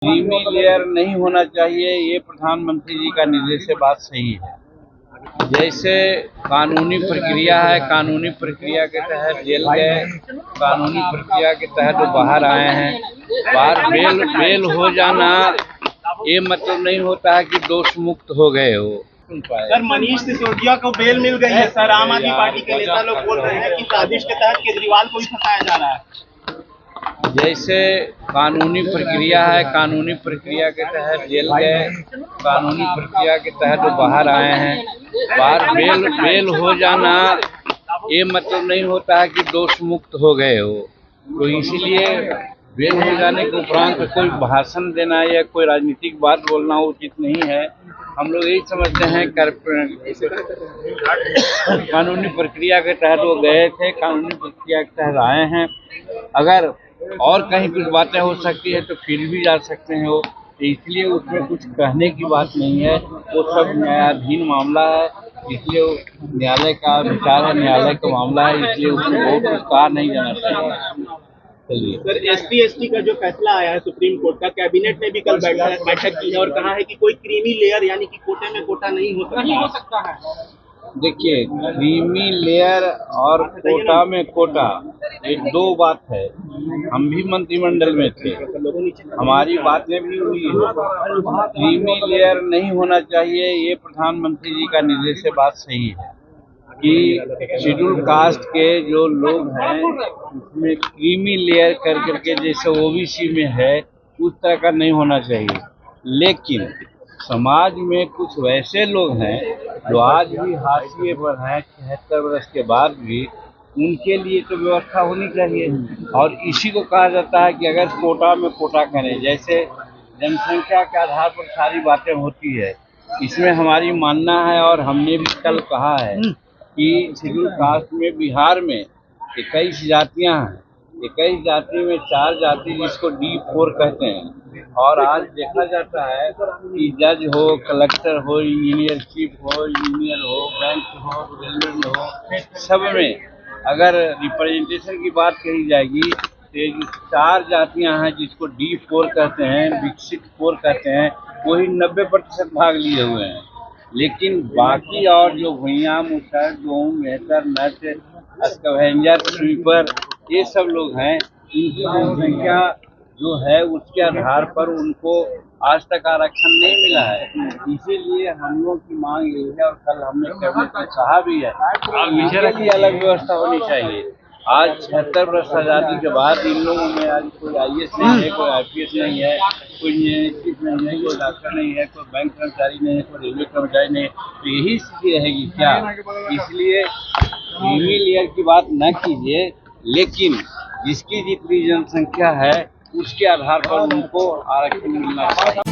Creamy layer नहीं होना चाहिए, ये प्रधानमंत्री जी का निर्देश है, बात सही है। जैसे कानूनी प्रक्रिया है, कानूनी प्रक्रिया के तहत जेल गए, कानूनी प्रक्रिया के तहत वो बाहर आए हैं। बाहर बेल हो जाना ये मतलब नहीं होता है कि दोष मुक्त हो गए हो। सर, मनीष सिसोदिया को बेल मिल गई है सर। आम आदमी पार्टी के नेता लोग बोल रहे हैं कि साजिश के तहत केजरीवाल को भी फंसाया जा रहा है। जैसे कानूनी प्रक्रिया है, कानूनी प्रक्रिया के तहत जेल गए, कानूनी प्रक्रिया के तहत वो बाहर आए हैं। बाहर बेल हो जाना ये मतलब नहीं होता है कि दोष मुक्त हो गए हो। तो इसीलिए बेल हो जाने के उपरांत कोई भाषण देना या कोई राजनीतिक बात बोलना उचित नहीं है। हम लोग यही समझते हैं कानूनी प्रक्रिया के तहत वो गए थे, कानूनी प्रक्रिया के तहत आए हैं। अगर और कहीं कुछ बातें हो सकती है तो फिर भी जा सकते हैं वो, तो इसलिए उसमें कुछ कहने की बात नहीं है। वो सब न्यायाधीन मामला है, इसलिए न्यायालय का विचार है, न्यायालय का मामला है, इसलिए उसको बहुत कुछ कहा नहीं जाना चाहिए। चलिए सर, SC/ST का जो फैसला आया है सुप्रीम कोर्ट का, कैबिनेट ने भी कल बैठक की है और कहा है कि कोई क्रीमी लेयर यानी कि कोटे में कोटा नहीं हो सकता है। देखिए, क्रीमी लेयर और कोटा में कोटा ये दो बात है। हम भी मंत्रिमंडल में थे, हमारी बातें भी हुई है। क्रीमी लेयर नहीं होना चाहिए, ये प्रधानमंत्री जी का निर्देश है, बात सही है कि शेड्यूल कास्ट के जो लोग हैं उसमें क्रीमी लेयर कर करके जैसे OBC में है उस तरह का नहीं होना चाहिए। लेकिन समाज में कुछ वैसे लोग हैं जो आज भी हाशिए पर हैं, 76 वर्ष के बाद भी, उनके लिए तो व्यवस्था होनी चाहिए। और इसी को कहा जाता है कि अगर कोटा में कोटा करें, जैसे जनसंख्या के आधार पर सारी बातें होती है, इसमें हमारी मानना है और हमने भी कल कहा है कि शेड्यूल कास्ट में बिहार में 21 जातियां हैं। 21 जाति में 4 जाति जिसको D4 कहते हैं। और आज देखा जाता है कि जज हो, कलेक्टर हो, इंजीनियर चीफ हो, इंजीनियर हो, बैंक हो, रेलवे में हो, सब में अगर रिप्रेजेंटेशन की बात कही जाएगी तो ये जो 4 जातियां हैं जिसको D4 कहते हैं, विकसित 4 कहते हैं, वही 90% भाग लिए हुए हैं। लेकिन बाकी और जो भुइयां, मुसहर, गेहूं, मेहतर, नट, स्कैवेंजर, स्वीपर, ये सब लोग हैं, इनकी जनसंख्या जो है उसके आधार पर उनको आज तक आरक्षण नहीं मिला है। इसीलिए हम लोग की मांग यही है और कल हमने कैबिनेट में कहा भी है कि अलग व्यवस्था होनी चाहिए। आज 76 वर्ष आज़ादी के बाद इन लोगों में आज कोई IAS नहीं है, कोई IPS नहीं है, कोई इंजीनियर चीफ नहीं है, कोई डॉक्टर नहीं है, कोई बैंक कर्मचारी नहीं है, कोई रेलवे कर्मचारी नहीं है। तो यही स्थिति रहेगी क्या? इसलिए क्रीमी लेयर की बात न कीजिए, लेकिन जिसकी जितनी जनसंख्या है उसके आधार पर उनको आरक्षण मिलना चाहिए।